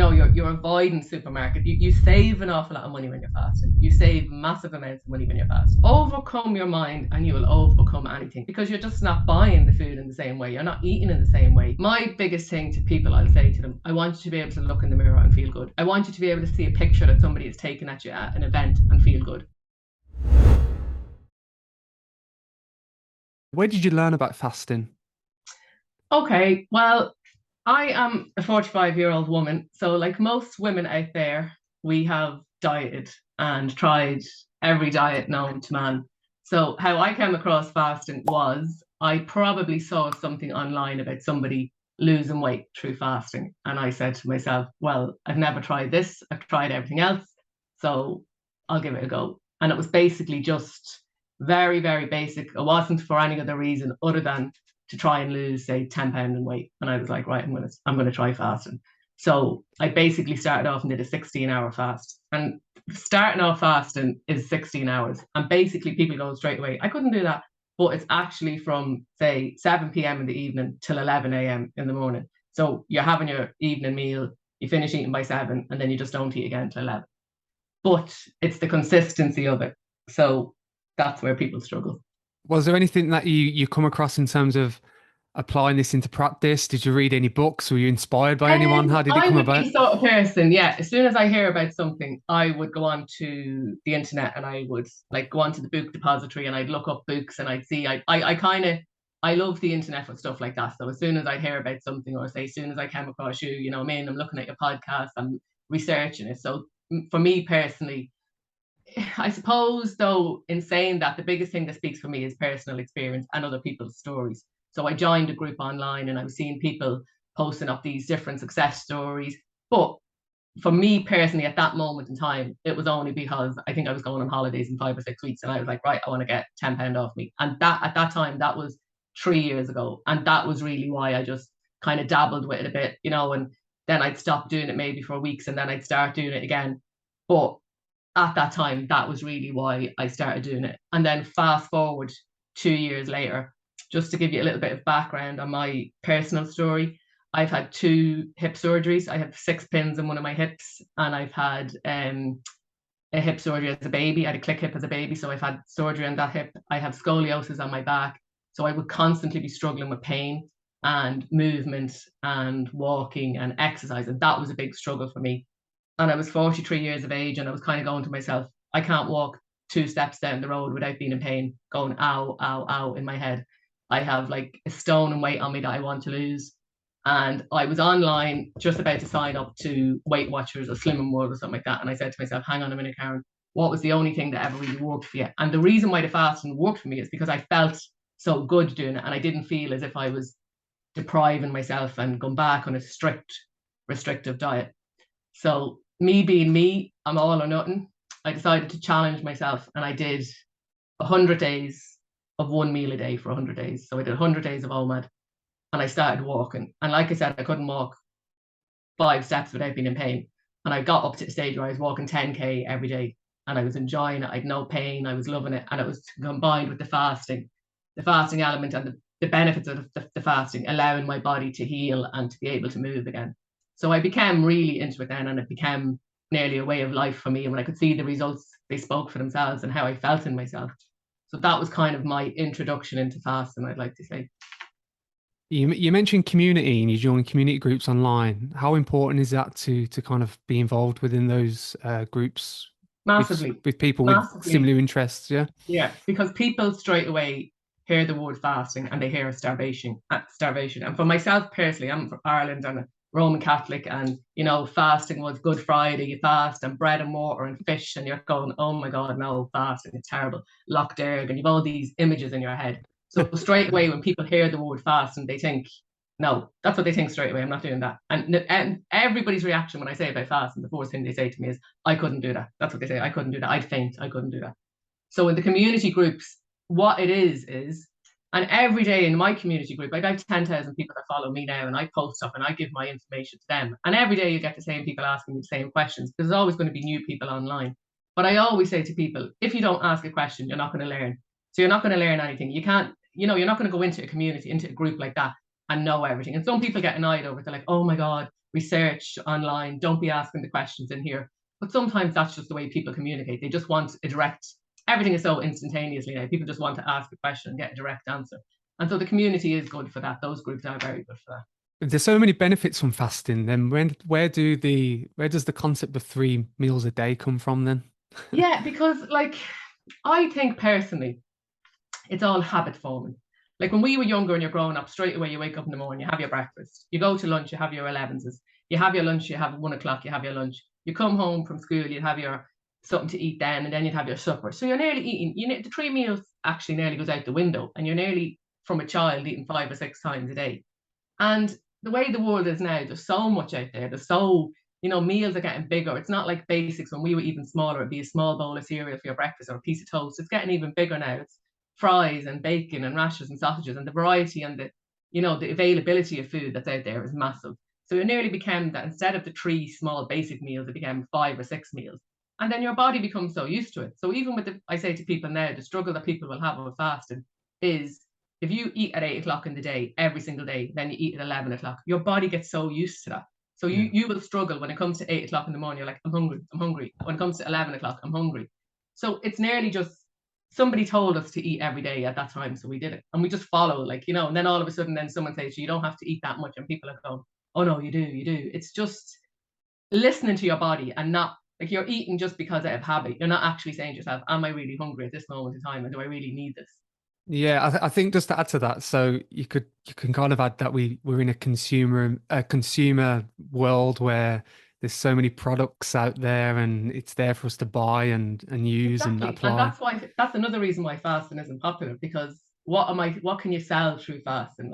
you're avoiding supermarket. You save an awful lot of money when you're fasting. You save massive amounts of money when you're fasting. Overcome your mind and you will overcome anything, because you're just not buying the food in the same way. You're not eating in the same way. My biggest thing to people, I'll say to them, I want you to be able to look in the mirror and feel good. I want you to be able to see a picture that somebody has taken at you at an event and feel good. Where did you learn about fasting? Okay, well, I am a 45-year-old woman. So, like most women out there, we have dieted and tried every diet known to man. So, how I came across fasting was I probably saw something online about somebody losing weight through fasting. And I said to myself, well, I've never tried this, I've tried everything else. So, I'll give it a go. And it was basically just very, very basic. It wasn't for any other reason other than to try and lose, say, 10 pounds in weight. And I was like, right, I'm gonna try fasting. So I basically started off and did a 16-hour fast. And starting off fasting is 16 hours. And basically people go straight away, I couldn't do that. But it's actually from, say, 7 p.m. in the evening till 11 a.m. in the morning. So you're having your evening meal, you finish eating by 7, and then you just don't eat again till 11. But it's the consistency of it. So that's where people struggle. Was there anything that you come across in terms of applying this into practice? Did you read any books? Were you inspired by anyone? How did it I come would be about? the sort of person, yeah. As soon as I hear about something, I would go on to the internet and I would like go onto the book depository and I'd look up books and I'd see. I kind of I love the internet for stuff like that. So as soon as I hear about something, or say as soon as I came across you, you know, what I mean, I'm looking at your podcast, I'm researching it. So for me personally, I suppose, though, in saying that, the biggest thing that speaks for me is personal experience and other people's stories. So I joined a group online and I was seeing people posting up these different success stories. But for me personally, at that moment in time, it was only because I think I was going on holidays in 5 or 6 weeks and I was like, right, I want to get £10 off me. And that at that time, that was 3 years ago. And that was really why I just kind of dabbled with it a bit, you know, and then I'd stop doing it maybe for weeks and then I'd start doing it again. But at that time, that was really why I started doing it. And then fast forward 2 years later, just to give you a little bit of background on my personal story, I've had two hip surgeries. I have 6 pins in one of my hips, and I've had a hip surgery as a baby. I had a click hip as a baby, so I've had surgery on that hip. I have scoliosis on my back, so I would constantly be struggling with pain and movement and walking and exercise, and that was a big struggle for me. And I was 43 years of age, and I was kind of going to myself, I can't walk 2 steps down the road without being in pain, going ow, ow, ow in my head. I have like a stone and weight on me that I want to lose. And I was online just about to sign up to Weight Watchers or Slim and World or something like that. And I said to myself, hang on a minute, Karen, what was the only thing that ever really worked for you? And the reason why the fasting worked for me is because I felt so good doing it. And I didn't feel as if I was depriving myself and going back on a strict, restrictive diet. So me being me, I'm all or nothing. I decided to challenge myself and I did 100 days of one meal a day for 100 days. So I did 100 days of OMAD and I started walking. And like I said, I couldn't walk 5 steps without being in pain. And I got up to the stage where I was walking 10K every day and I was enjoying it. I had no pain. I was loving it. And it was combined with the fasting element and the benefits of the fasting, allowing my body to heal and to be able to move again. So I became really into it then, and it became nearly a way of life for me. And when I could see the results, they spoke for themselves and how I felt in myself. So that was kind of my introduction into fasting, I'd like to say. You mentioned community and you join community groups online. How important is that to kind of be involved within those groups Massively, with people with massively. similar interests? Yeah. Yeah, because people straight away hear the word fasting and they hear starvation. And for myself personally, I'm from Ireland and a Roman Catholic, and you know, fasting was Good Friday, you fast and bread and water and fish, and you're going, oh my God, no, fasting, it's terrible. Loch Derg, and you've all these images in your head. So straight away, when people hear the word fasting, they think, no, that's what they think straight away. I'm not doing that. And everybody's reaction when I say about fasting, the first thing they say to me is, I couldn't do that. That's what they say. I couldn't do that. I'd faint. I couldn't do that. So in the community groups, what it is, and every day in my community group, like I have 10,000 people that follow me now, and I post stuff and I give my information to them. And every day you get the same people asking me the same questions. There's always going to be new people online. But I always say to people, if you don't ask a question, you're not going to learn. So you're not going to learn anything. You can't, you know, you're not going to go into a community, into a group like that and know everything. And some people get annoyed over it. They're like, oh my God, research online. Don't be asking the questions in here. But sometimes that's just the way people communicate. They just want a direct, everything is so instantaneously now. People just want to ask a question and get a direct answer. And so the community is good for that. Those groups are very good for that. There's so many benefits from fasting. Then where does the concept of 3 meals a day come from then? Yeah, because like I think personally, it's all habit forming. Like when we were younger and you're growing up, straight away you wake up in the morning, you have your breakfast, you go to lunch, you have your 11s, you have your lunch, you have 1 o'clock, you have your lunch, you come home from school, you have your something to eat then, and then you'd have your supper. So you're nearly eating, the 3 meals actually nearly goes out the window, and you're nearly from a child eating 5 or 6 times a day. And the way the world is now, there's so much out there. There's so, meals are getting bigger. It's not like basics when we were even smaller. It'd be a small bowl of cereal for your breakfast or a piece of toast. It's getting even bigger now. It's fries and bacon and rashers and sausages, and the variety and the availability of food that's out there is massive. So it nearly became that instead of the 3 small basic meals, it became 5 or 6 meals. And then your body becomes so used to it. So even with I say to people now, the struggle that people will have with fasting is if you eat at 8 o'clock in the day, every single day, then you eat at 11 o'clock, your body gets so used to that. So you will struggle when it comes to 8 o'clock in the morning. You're like, I'm hungry, I'm hungry. When it comes to 11 o'clock, I'm hungry. So it's nearly just somebody told us to eat every day at that time. So we did it. And we just follow, and then all of a sudden, then someone says, you don't have to eat that much. And people are going, oh no, you do, you do. It's just listening to your body and not like you're eating just because out of habit. You're not actually saying to yourself, am I really hungry at this moment in time? And do I really need this? Yeah, I think just to add to that, so you can kind of add that we're in a consumer world where there's so many products out there and it's there for us to buy and use and Exactly. And apply. that's another reason why fasting isn't popular, because what can you sell through fasting?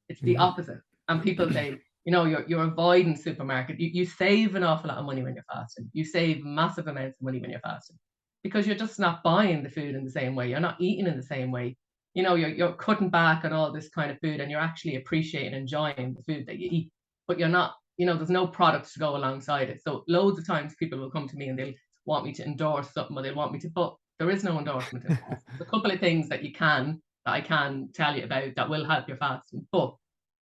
It's the Yeah. opposite. And people say, you're avoiding supermarket. You save an awful lot of money when you're fasting. You save massive amounts of money when you're fasting because you're just not buying the food in the same way. You're not eating in the same way. You're cutting back on all this kind of food and you're actually appreciating, enjoying the food that you eat, but you're not, there's no products to go alongside it. So loads of times people will come to me and they'll want me to endorse something or they want me to, but there is no endorsement in fast. There's a couple of things that I can tell you about that will help your fasting, but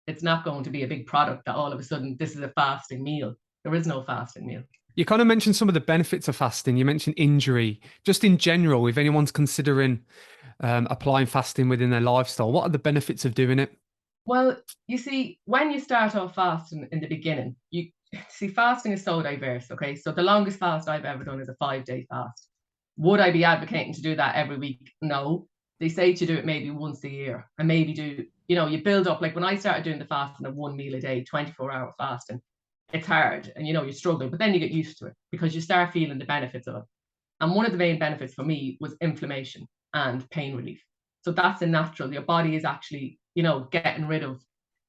it's not going to be a big product that all of a sudden this is a fasting meal. There is no fasting meal. You kind of mentioned some of the benefits of fasting. You mentioned injury. Just in general, if anyone's considering applying fasting within their lifestyle, what are the benefits of doing it? Well, you see, when you start off fasting in the beginning, you see fasting is so diverse. Okay, so the longest fast I've ever done is a 5-day fast. Would I be advocating to do that every week? No. They say to do it maybe once a year and maybe you build up. Like when I started doing the fasting of 1 meal a day, 24-hour fasting, it's hard and you struggle, but then you get used to it because you start feeling the benefits of it. And one of the main benefits for me was inflammation and pain relief. So that's a natural. Your body is actually, getting rid of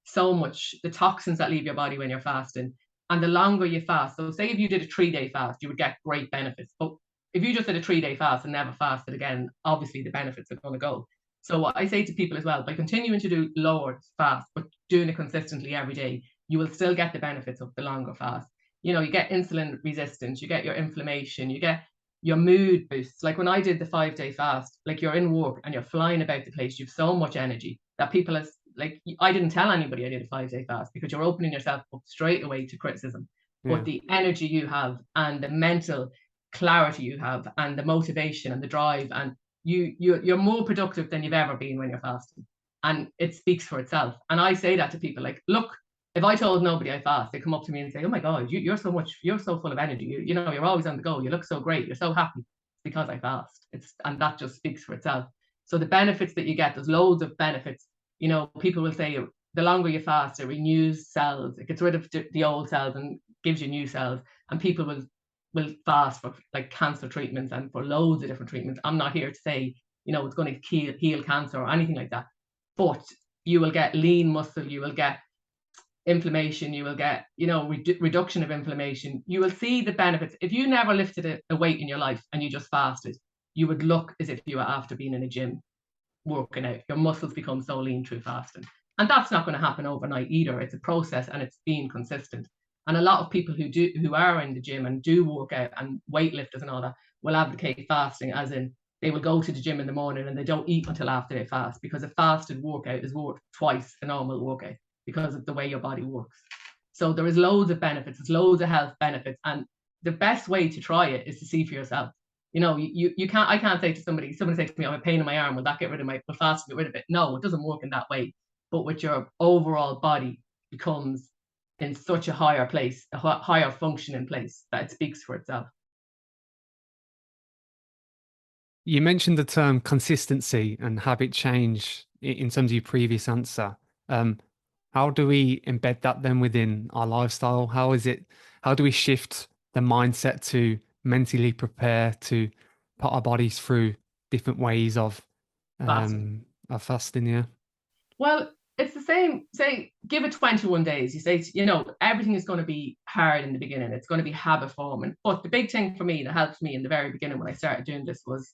so much the toxins that leave your body when you're fasting. And the longer you fast, so say if you did a 3-day fast, you would get great benefits. But if you just did a 3-day fast and never fasted again, obviously the benefits are going to go. So what I say to people as well, by continuing to do lower fast, but doing it consistently every day, you will still get the benefits of the longer fast. You get insulin resistance, you get your inflammation, you get your mood boosts. Like when I did the 5-day fast, like you're in work and you're flying about the place, you've so much energy that people like I didn't tell anybody I did a 5-day fast because you're opening yourself up straight away to criticism. Yeah. But the energy you have and the mental clarity you have and the motivation and the drive and you're more productive than you've ever been when you're fasting. And it speaks for itself. And I say that to people like, look, if I told nobody I fast, they come up to me and say, oh my God, you're so full of energy. You're always on the go. You look so great. You're so happy. It's because I fast. And that just speaks for itself. So the benefits that you get, there's loads of benefits. People will say the longer you fast, it renews cells. It gets rid of the old cells and gives you new cells. And people will fast for like cancer treatments and for loads of different treatments. I'm not here to say, it's going to heal cancer or anything like that. But you will get lean muscle. You will get inflammation, you will get reduction of inflammation. You will see the benefits. If you never lifted a weight in your life and you just fasted, you would look as if you were after being in a gym working out. Your muscles become so lean through fasting, and that's not going to happen overnight either. It's a process and it's being consistent. And a lot of people who are in the gym and do work out and weightlifters and all that will advocate fasting, as in they will go to the gym in the morning and they don't eat until after they fast, because a fasted workout is worth twice a normal workout because of the way your body works. So there is loads of benefits, there's loads of health benefits, and the best way to try it is to see for yourself. You know, you can't, I can't say to somebody say to me, I'm a pain in my arm, will that get rid of will fasting get rid of it? No, it doesn't work in that way. But with your overall body becomes in such a higher place, a higher functioning place, that it speaks for itself. You mentioned the term consistency and habit change in terms of your previous answer. How do we embed that then within our lifestyle? How do we shift the mindset to mentally prepare to put our bodies through different ways Fasting. of fasting? Yeah. Well, it's the same. Say, give it 21 days. You say, you know, everything is going to be hard in the beginning. It's going to be habit forming. But the big thing for me that helped me in the very beginning when I started doing this was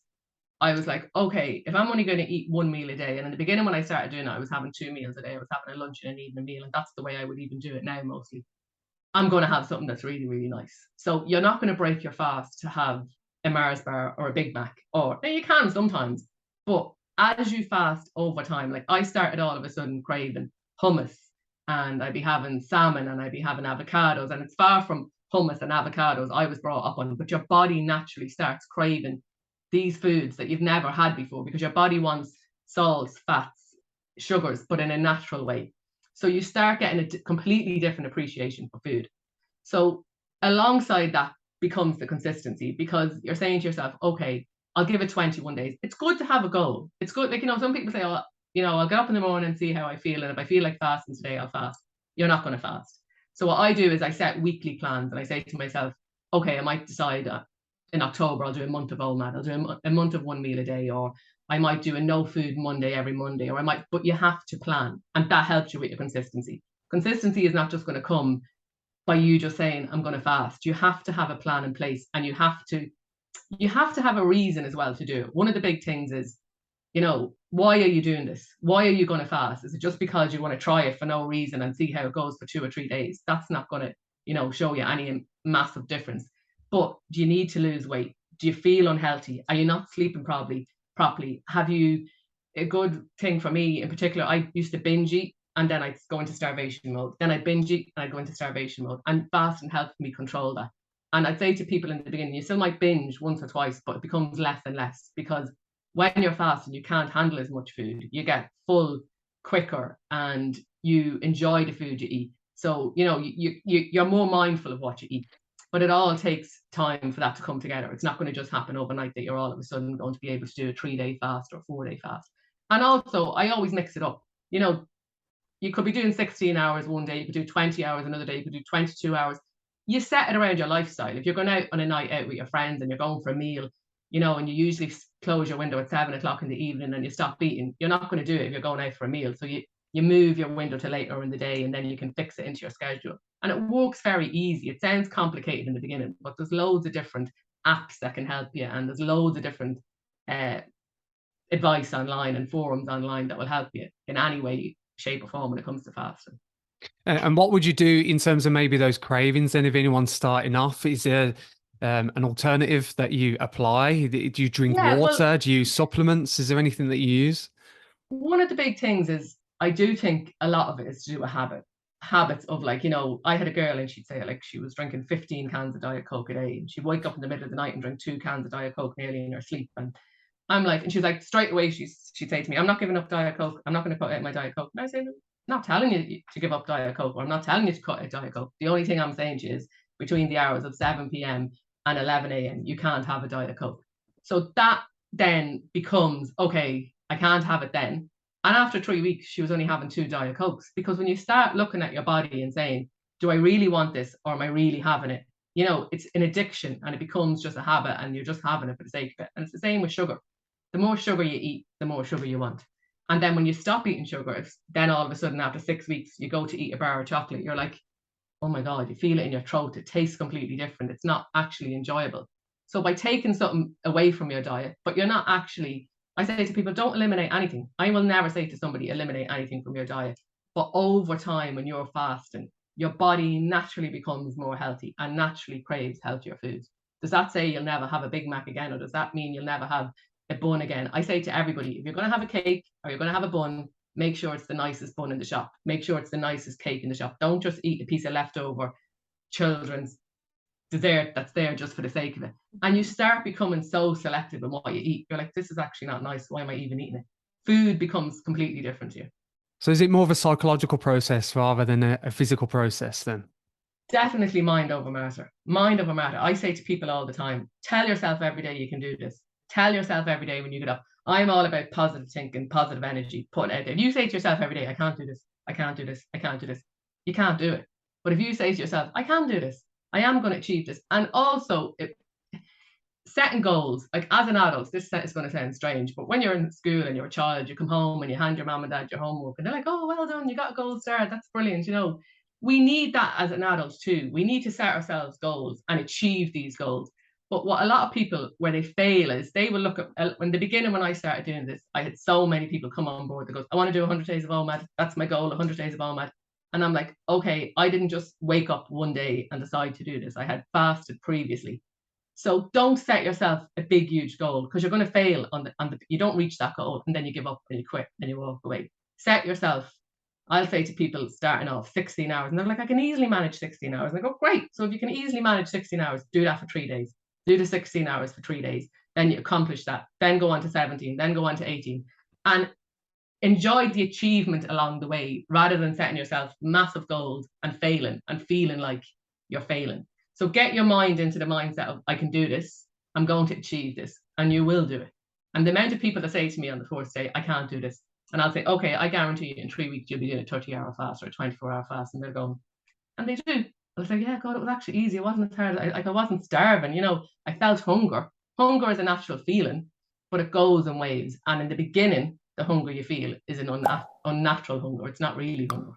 I was like, okay, if I'm only going to eat one meal a day, and in the beginning when I started doing it, I was having 2 meals a day. I was having a lunch and an evening meal, and that's the way I would even do it now mostly. I'm going to have something that's really, really nice. So you're not going to break your fast to have a Mars bar or a Big Mac, or you can sometimes, but as you fast over time, like I started all of a sudden craving hummus, and I'd be having salmon, and I'd be having avocados, and it's far from hummus and avocados I was brought up on, but your body naturally starts craving these foods that you've never had before because your body wants salts, fats, sugars, but in a natural way. So you start getting a completely different appreciation for food. So alongside that becomes the consistency, because you're saying to yourself, okay, I'll give it 21 days. It's good to have a goal. It's good. Like, you know, some people say, oh, you know, I'll get up in the morning and see how I feel. And if I feel like fasting today, I'll fast. You're not going to fast. So what I do is I set weekly plans and I say to myself, okay, I might decide in October, I'll do a month of OMAD. I'll do a month of one meal a day, or I might do a no food Monday every Monday, or I might, but you have to plan. And that helps you with your consistency. Consistency is not just going to come by you just saying, I'm going to fast. You have to have a plan in place, and you have to have a reason as well to do it. One of the big things is, you know, why are you doing this? Why are you going to fast? Is it just because you want to try it for no reason and see how it goes for 2 or 3 days? That's not going to, you know, show you any massive difference. But do you need to lose weight? Do you feel unhealthy? Are you not sleeping properly? Have you, a good thing for me in particular, I used to binge eat and then I'd go into starvation mode. Then I'd binge eat and I'd go into starvation mode. And fasting helped me control that. And I'd say to people in the beginning, you still might binge once or twice, but it becomes less and less, because when you're fasting, you can't handle as much food. You get full quicker and you enjoy the food you eat. So, you know, you're more mindful of what you eat. But it all takes time for that to come together. It's not going to just happen overnight that you're all of a sudden going to be able to do a 3-day fast or a 4-day fast. And also, I always mix it up. You know, you could be doing 16 hours one day, you could do 20 hours another day, you could do 22 hours. You set it around your lifestyle. If you're going out on a night out with your friends and you're going for a meal, you know, and you usually close your window at 7 o'clock in the evening and you stop eating, you're not going to do it if you're going out for a meal. So you move your window to later in the day, and then you can fix it into your schedule. And it works very easy. It sounds complicated in the beginning, but there's loads of different apps that can help you, and there's loads of different advice online and forums online that will help you in any way, shape, or form when it comes to fasting. And what would you do in terms of maybe those cravings? Then, if anyone's starting off, is there an alternative that you apply? Do you drink Yeah, well, water? Do you use supplements? Is there anything that you use? one of the big things is, I do think a lot of it is to do with habits of, like, you know, I had a girl and she'd say like she was drinking 15 cans of Diet Coke a day, and she'd wake up in the middle of the night and drink 2 cans of Diet Coke nearly in her sleep. And I'm like, and she's like, straight away, she'd say to me, I'm not giving up Diet Coke. I'm not going to cut out my Diet Coke. And I say, I'm not telling you to give up Diet Coke, or I'm not telling you to cut out Diet Coke. The only thing I'm saying to you is between the hours of 7 p.m. and 11 a.m., you can't have a Diet Coke. So that then becomes, okay, I can't have it then. And after 3 weeks, she was only having 2 Diet Cokes. Because when you start looking at your body and saying, do I really want this, or am I really having it? You know, it's an addiction, and it becomes just a habit, and you're just having it for the sake of it. And it's the same with sugar. The more sugar you eat, the more sugar you want. And then when you stop eating sugar, it's then all of a sudden after 6 weeks, you go to eat a bar of chocolate, you're like, oh my God, you feel it in your throat. It tastes completely different. It's not actually enjoyable. So by taking something away from your diet, but you're not actually, I say to people, don't eliminate anything. I will never say to somebody, eliminate anything from your diet. But over time, when you're fasting, your body naturally becomes more healthy and naturally craves healthier foods. Does that say you'll never have a Big Mac again? Or does that mean you'll never have a bun again? I say to everybody, if you're going to have a cake or you're going to have a bun, make sure it's the nicest bun in the shop, make sure it's the nicest cake in the shop. Don't just eat a piece of leftover children's dessert that's there just for the sake of it. And you start becoming so selective in what you eat. You're like, this is actually not nice. Why am I even eating it? Food becomes completely different to you. So is it more of a psychological process rather than a physical process then? Definitely mind over matter. Mind over matter. I say to people all the time, tell yourself every day you can do this. Tell yourself every day when you get up. I'm all about positive thinking, positive energy, putting it out there. If you say to yourself every day, I can't do this, I can't do this, I can't do this, you can't do it. But if you say to yourself, I can do this, I am going to achieve this. And also, setting goals, like as an adult, this is going to sound strange, but when you're in school and you're a child, you come home and you hand your mom and dad your homework and they're like, oh, well done, you got a gold star, that's brilliant. We need that as an adult too. We need to set ourselves goals and achieve these goals. But what a lot of people, where they fail, is they will look at, in the beginning when I started doing this, I had so many people come on board that goes, I want to do 100 days of OMAD, that's my goal, 100 days of OMAD. And I'm like, okay, I didn't just wake up one day and decide to do this. I had fasted previously. So don't set yourself a big, huge goal, because you're going to fail you don't reach that goal and then you give up and you quit and you walk away. Set yourself, I'll say to people starting off 16 hours, and they're like, I can easily manage 16 hours. And I go, great. So if you can easily manage 16 hours, do that for 3 days. Do the 16 hours for 3 days. Then you accomplish that. Then go on to 17, then go on to 18. And enjoy the achievement along the way, rather than setting yourself massive goals and failing and feeling like you're failing. So get your mind into the mindset of, I can do this, I'm going to achieve this, and you will do it. And the amount of people that say to me on the fourth day, I can't do this. And I'll say, okay, I guarantee you in 3 weeks, you'll be doing a 30-hour fast or a 24-hour fast. And they're going, and they do. I was like, yeah, God, it was actually easy. It wasn't as hard. I wasn't starving. I felt hunger. Hunger is a natural feeling, but it goes in waves. And in the beginning, the hunger you feel is an unnatural hunger. It's not really hunger.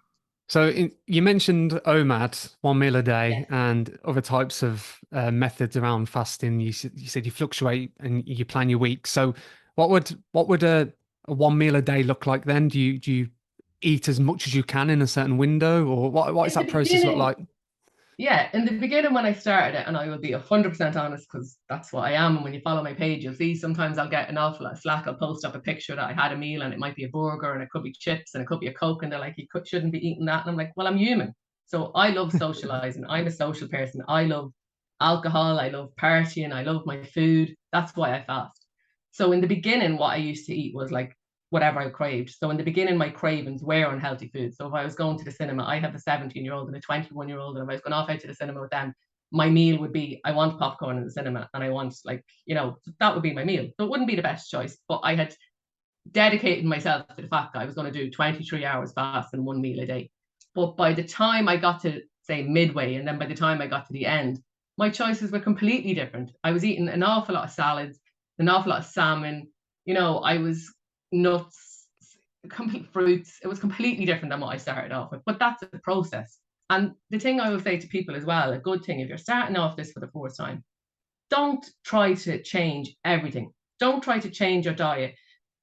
So you mentioned OMAD, 1 meal a day, Yeah. and other types of methods around fasting. You said you fluctuate and you plan your week. So what would a 1 meal a day look like then? Do you eat as much as you can in a certain window, or what does In the that process look beginning, like? yeah, in the beginning when I started it, and I will be 100% honest because that's what I am. And when you follow my page, you'll see sometimes I'll get an awful lot of slack. I'll post up a picture that I had a meal and it might be a burger and it could be chips and it could be a Coke. And they're like, shouldn't be eating that. And I'm like, well, I'm human. So I love socializing. I'm a social person. I love alcohol. I love partying. I love my food. That's why I fast. So in the beginning, what I used to eat was like whatever I craved. So in the beginning, my cravings were unhealthy food. So if I was going to the cinema, I have a 17-year-old and a 21-year-old, and if I was going off out to the cinema with them, my meal would be, I want popcorn in the cinema, and I want that would be my meal. So it wouldn't be the best choice, but I had dedicated myself to the fact that I was going to do 23 hours fast and 1 meal a day. But by the time I got to say midway, and then by the time I got to the end, my choices were completely different. I was eating an awful lot of salads, an awful lot of salmon. I was nuts, complete fruits. It was completely different than what I started off with. But that's the process. And the thing I will say to people as well, a good thing, if you're starting off this for the first time, don't try to change everything. Don't try to change your diet,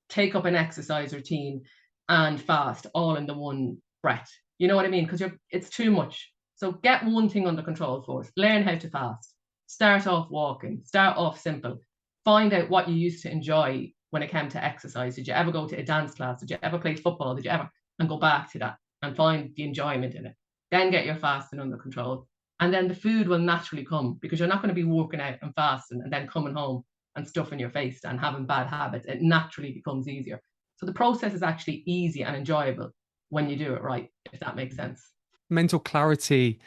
take up an exercise routine, and fast all in the one breath. You know what I mean? Because it's too much. So get one thing under control first. Learn how to fast. Start off walking. Start off simple. Find out what you used to enjoy when it came to exercise. Did you ever go to a dance class? Did you ever play football? Did you ever? And go back to that and find the enjoyment in it. Then get your fasting under control. And then the food will naturally come, because you're not going to be working out and fasting and then coming home and stuffing your face and having bad habits. It naturally becomes easier. So the process is actually easy and enjoyable when you do it right, if that makes sense. Mental clarity,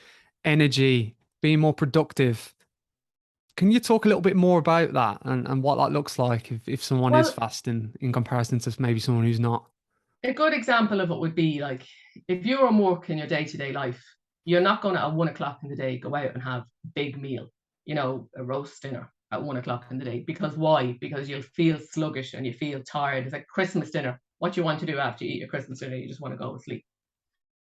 energy, being more productive. Can you talk a little bit more about that and what that looks like if someone is Well, fasting in comparison to maybe someone who's not? a good example of it would be like, if you're on work in your day-to-day life, you're not going to at 1 o'clock in the day go out and have a big meal, a roast dinner at 1 o'clock in the day. Because why? Because you'll feel sluggish and you feel tired. It's like Christmas dinner. What you want to do after you eat your Christmas dinner, you just want to go to sleep.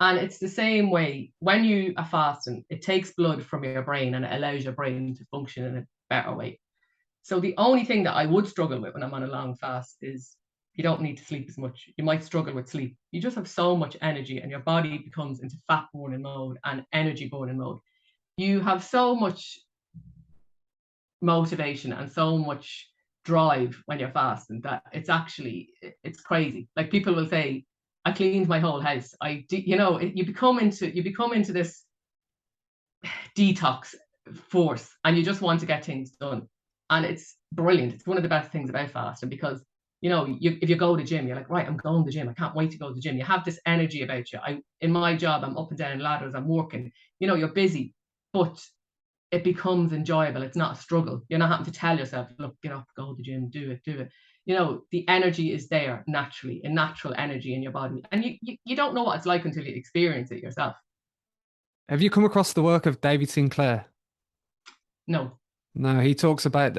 And it's the same way when you are fasting, it takes blood from your brain and it allows your brain to function in a better way. So the only thing that I would struggle with when I'm on a long fast is you don't need to sleep as much. You might struggle with sleep. You just have so much energy and your body becomes into fat burning mode and energy burning mode. You have so much motivation and so much drive when you're fasting that it's crazy. Like people will say, I cleaned my whole house. You know, you become into this detox force, and you just want to get things done. And it's brilliant. It's one of the best things about fasting, because you know, if you go to the gym, you're like, right, I'm going to the gym. I can't wait to go to the gym. You have this energy about you. In my job, I'm up and down ladders. I'm working. You know, you're busy, but it becomes enjoyable. It's not a struggle. You're not having to tell yourself, look, get up, go to the gym, do it, do it. You know, the energy is there naturally, a natural energy in your body. And you don't know what it's like until you experience it yourself. Have you come across the work of David Sinclair? No. No, he talks about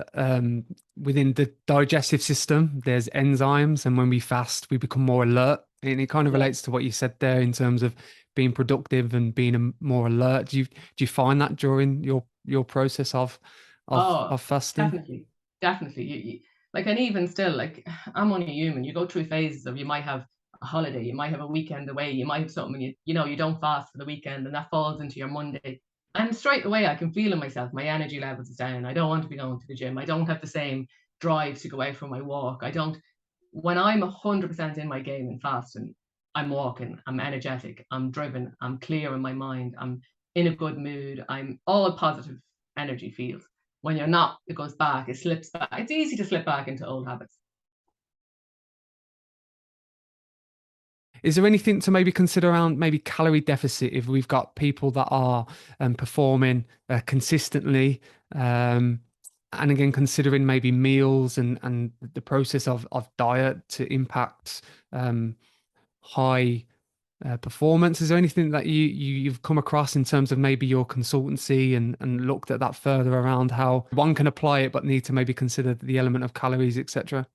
within the digestive system, there's enzymes, and when we fast, we become more alert. And it kind of Yeah. relates to what you said there in terms of being productive and being more alert. Do you find that during your process Oh, of fasting? definitely. Definitely. Like, and even still, like, I'm only human. You go through phases of, you might have a holiday, you might have a weekend away, you might have something, and you know, you don't fast for the weekend, and that falls into your Monday. And straight away, I can feel in myself, my energy levels is down. I don't want to be going to the gym. I don't have the same drive to go out for my walk. I don't, when I'm 100% in my game and fasting, I'm walking, I'm energetic, I'm driven, I'm clear in my mind, I'm in a good mood, I'm all positive energy feels. When you're not, it goes back, it slips back. It's easy to slip back into old habits. Is there anything to maybe consider around maybe calorie deficit if we've got people that are performing consistently? And again, considering maybe meals and the process of diet to impact high performance. Is there anything that you've come across in terms of maybe your consultancy and looked at that further around how one can apply it, but need to maybe consider the element of calories, etc.?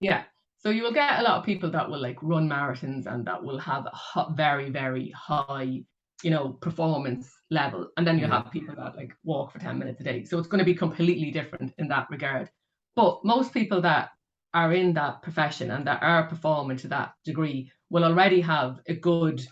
Yeah. So you will get a lot of people that will like run marathons and that will have a very, very high, you know, performance level. And then you Yeah. have people that like walk for 10 minutes a day. So it's going to be completely different in that regard. But most people that are in that profession and that are performing to that degree will already have a good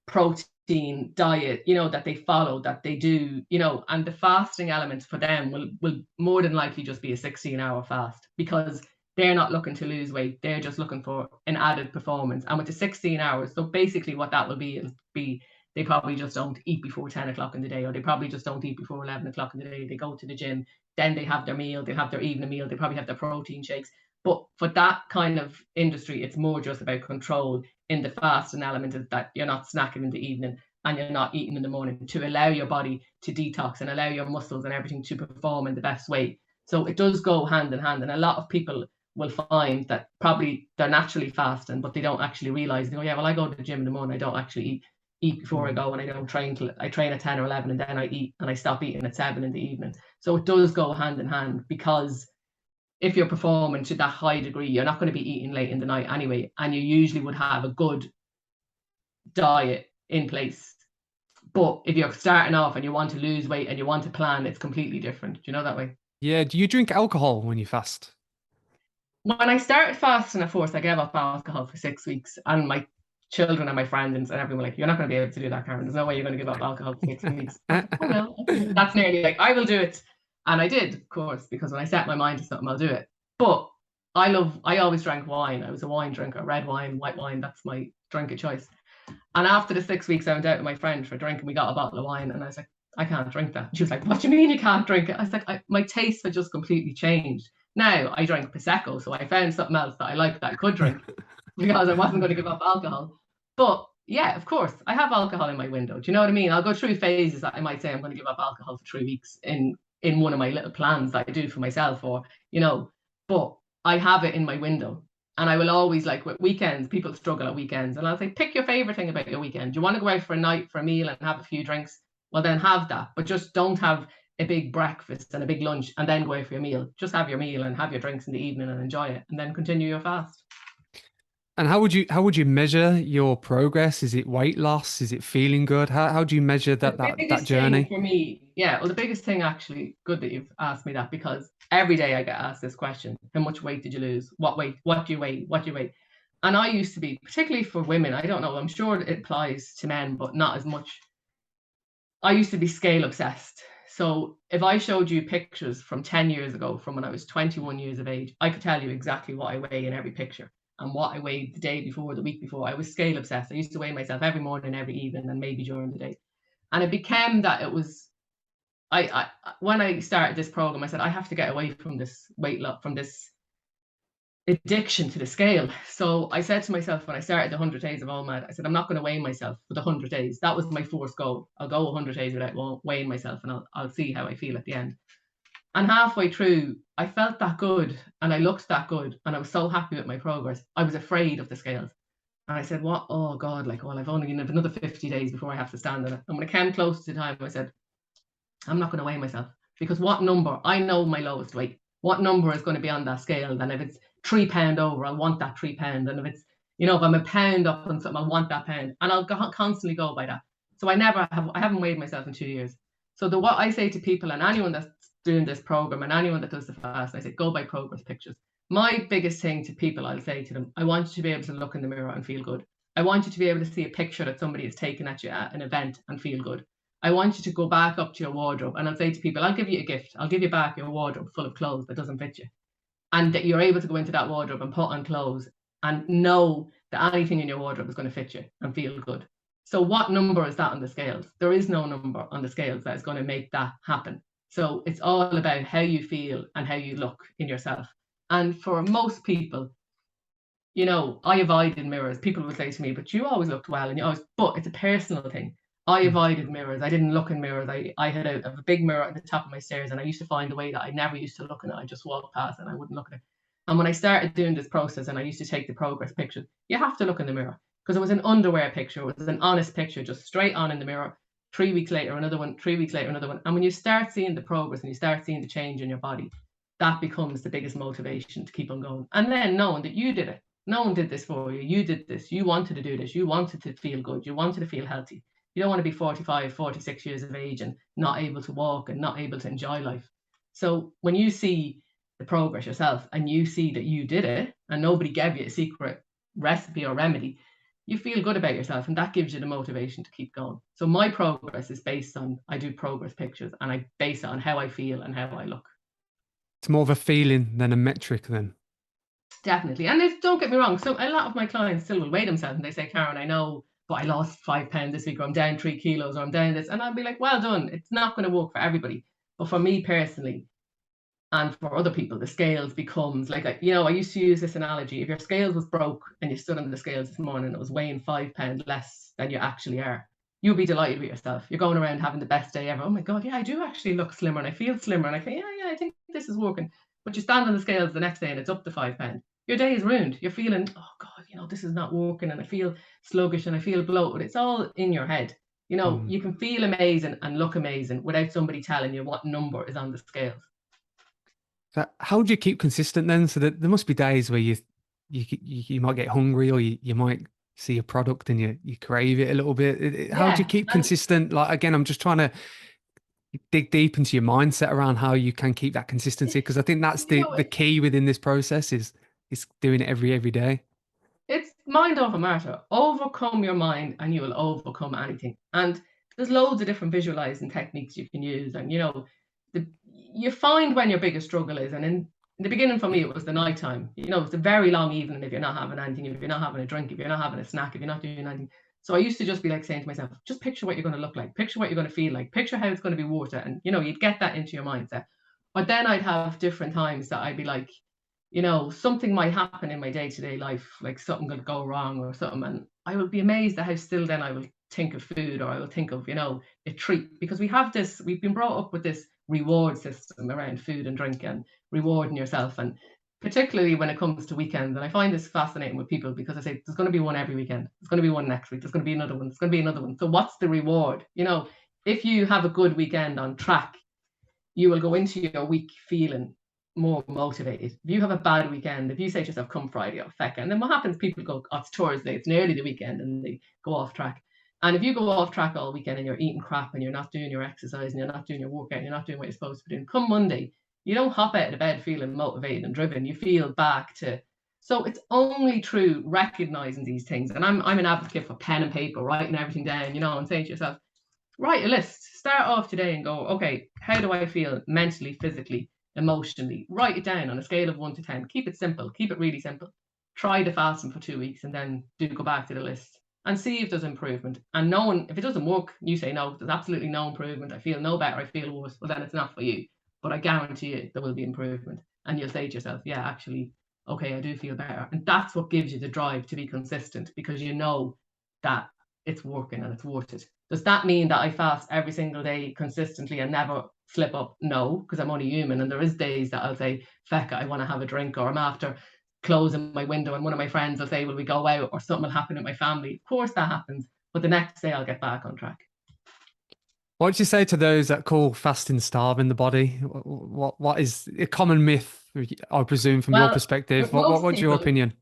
protein diet, you know, that they follow, that they do, you know, and the fasting elements for them will more than likely just be a 16-hour fast, because they're not looking to lose weight. They're just looking for an added performance. And with the 16 hours, so basically what that will be is they probably just don't eat before 10 o'clock in the day, or they probably just don't eat before 11 o'clock in the day. They go to the gym, then they have their meal, they have their evening meal, they probably have their protein shakes. But for that kind of industry, it's more just about control in the fasting element, is that you're not snacking in the evening and you're not eating in the morning, to allow your body to detox and allow your muscles and everything to perform in the best way. So it does go hand in hand. And a lot of people will find that probably they're naturally fasting, but they don't actually realize, they go, yeah, well, I go to the gym in the morning, I don't actually eat before I go, and I don't train till I train at 10 or 11, and then I eat, and I stop eating at 7 in the evening. So it does go hand in hand, because if you're performing to that high degree, you're not going to be eating late in the night anyway, and you usually would have a good diet in place. But if you're starting off and you want to lose weight and you want to plan, it's completely different. Do you know that way? Yeah. Do you drink alcohol when you fast? When I started fasting at first, I gave up alcohol for 6 weeks, and my children and my friends and everyone were like, "You're not going to be able to do that, Karen. There's no way you're going to give up alcohol for 6 weeks." I was like, "Oh well, that's nearly like I will do it," and I did, of course, because when I set my mind to something, I'll do it. But I always drank wine. I was a wine drinker, red wine, white wine. That's my drink of choice. And after the 6 weeks, I went out with my friend for a drink, and we got a bottle of wine, and I was like, "I can't drink that." She was like, "What do you mean you can't drink it?" I was like, "My taste had just completely changed." Now I drank Prosecco, so I found something else that I liked that I could drink, because I wasn't going to give up alcohol. But yeah, of course, I have alcohol in my window. Do you know what I mean? I'll go through phases that I might say I'm going to give up alcohol for 3 weeks in one of my little plans that I do for myself, or you know, but I have it in my window. And I will always, like with weekends, people struggle at weekends, and I'll say, pick your favorite thing about your weekend. Do you want to go out for a night for a meal and have a few drinks? Well, then have that, but just don't have a big breakfast and a big lunch and then go out for your meal. Just have your meal and have your drinks in the evening and enjoy it, and then continue your fast. And how would you measure your progress? Is it weight loss? Is it feeling good? How do you measure The that biggest thing journey? for me, yeah, well, the biggest thing, actually, good that you've asked me that, because every day I get asked this question: how much weight did you lose? What weight? What do you weigh? What do you weigh? And I used to be, particularly for women, I don't know, I'm sure it applies to men, but not as much. I used to be scale obsessed. So if I showed you pictures from 10 years ago, from when I was 21 years of age, I could tell you exactly what I weigh in every picture. and what I weighed the day before, the week before. I was scale obsessed. I used to weigh myself every morning, every evening, and maybe during the day. And it became that it was, I when I started this program, I said, I have to get away from this weight loss, from this addiction to the scale. So I said to myself when I started the 100 days of OMAD, I said, I'm not going to weigh myself for the 100 days. That was my first goal. I'll go 100 days without weighing myself, and I'll see how I feel at the end. And halfway through, I felt that good and I looked that good and I was so happy with my progress. I was afraid of the scales. And I said, what? Oh God, like, well, I've only another 50 days before I have to stand on it. And when it came close to the time, I said, I'm not going to weigh myself, because what number, I know my lowest weight. What number is going to be on that scale? And if it's £3 over, I'll want that £3. And if it's, if I'm a pound up on something, I'll want that pound. And I'll constantly go by that. So I haven't weighed myself in 2 years. So what I say to people, and anyone that's doing this program and anyone that does the fast, I say, go by progress pictures. My biggest thing to people, I'll say to them, I want you to be able to look in the mirror and feel good. I want you to be able to see a picture that somebody has taken at you at an event and feel good. I want you to go back up to your wardrobe, and I'll say to people, I'll give you a gift. I'll give you back your wardrobe full of clothes that doesn't fit you. And that you're able to go into that wardrobe and put on clothes and know that anything in your wardrobe is going to fit you and feel good. So what number is that on the scales? There is no number on the scales that is going to make that happen. So it's all about how you feel and how you look in yourself. And for most people, I avoided mirrors. People would say to me, but you always looked well, and but it's a personal thing. I avoided mirrors. I didn't look in mirrors. I had a big mirror at the top of my stairs, and I used to find a way that I never used to look in it. I just walked past and I wouldn't look at it. And when I started doing this process and I used to take the progress pictures, you have to look in the mirror, because it was an underwear picture. It was an honest picture, just straight on in the mirror. 3 weeks later, another one. 3 weeks later, another one. And when you start seeing the progress and you start seeing the change in your body, that becomes the biggest motivation to keep on going. And then knowing that you did it. No one did this for you. You did this. You wanted to do this. You wanted to feel good. You wanted to feel healthy. You don't want to be 45, 46 years of age and not able to walk and not able to enjoy life. So when you see the progress yourself and you see that you did it and nobody gave you a secret recipe or remedy, you feel good about yourself, and that gives you the motivation to keep going. So my progress is based on, I do progress pictures and I base it on how I feel and how I look. It's more of a feeling than a metric then. Definitely. And don't get me wrong, so a lot of my clients still will weigh themselves and they say, Karen, I know, but I lost 5 pounds this week, or I'm down 3 kilos, or I'm down this. And I'll be like, well done. It's not going to work for everybody. But for me personally, and for other people, the scales becomes like, I used to use this analogy. If your scales was broke and you stood on the scales this morning and it was weighing 5 pounds less than you actually are, you'll be delighted with yourself. You're going around having the best day ever. Oh my God, yeah, I do actually look slimmer and I feel slimmer. And I think, yeah, I think this is working. But you stand on the scales the next day and it's up to 5 pounds. Your day is ruined. You're feeling, oh God, this is not working, and I feel sluggish and I feel bloated. It's all in your head. You can feel amazing and look amazing without somebody telling you what number is on the scales. So how do you keep consistent then? So that there must be days where you might get hungry, or you might see a product and you crave it a little bit. How do you keep consistent? Like, again, I'm just trying to dig deep into your mindset around how you can keep that consistency, because I think that's the key within this process is doing it every day. It's mind over matter. Overcome your mind and you will overcome anything. And there's loads of different visualizing techniques you can use. And you find when your biggest struggle is. And in the beginning for me, it was the nighttime. It's a very long evening if you're not having anything, if you're not having a drink, if you're not having a snack, if you're not doing anything. So I used to just be like saying to myself, just picture what you're going to look like, picture what you're going to feel like, picture how it's going to be worth it. And you'd get that into your mindset. But then I'd have different times that I'd be like, something might happen in my day-to-day life, like something could go wrong or something, and I will be amazed at how still then I will think of food, or I will think of, a treat, because we've been brought up with this reward system around food and drink and rewarding yourself, and particularly when it comes to weekends. And I find this fascinating with people, because I say there's going to be one every weekend, there's going to be one next week, there's going to be another one, there's going to be another one. So what's the reward? If you have a good weekend on track, you will go into your week feeling more motivated. If you have a bad weekend, if you say to yourself, come Friday, I'll feck it, and then what happens? People go, oh, it's Thursday, it's nearly the weekend, and they go off track. And if you go off track all weekend and you're eating crap and you're not doing your exercise and you're not doing your workout and you're not doing what you're supposed to be doing, come Monday, you don't hop out of bed feeling motivated and driven. You feel back to. So it's only through recognizing these things. And I'm an advocate for pen and paper, writing everything down, and saying to yourself, write a list. Start off today and go, okay, how do I feel mentally, physically, emotionally? Write it down on a scale of 1 to 10. Keep it simple. Keep it really simple. try the fasting for 2 weeks and then do go back to the list and see if there's improvement. And knowing if it doesn't work, you say, no, there's absolutely no improvement. I feel no better. I feel worse. Well, then it's not for you. But I guarantee you there will be improvement. And you'll say to yourself, yeah, actually, okay, I do feel better. And that's what gives you the drive to be consistent, because you know that it's working and it's worth it. Does that mean that I fast every single day consistently and never slip up? No, because I'm only human. And there is days that I'll say, feck, I want to have a drink, or I'm after closing my window and one of my friends will say, will we go out, or something will happen with my family. Of course that happens. But the next day I'll get back on track. What would you say to those that call fasting starving the body? What is a common myth, I presume, from your Well, perspective? with most What's your people, opinion?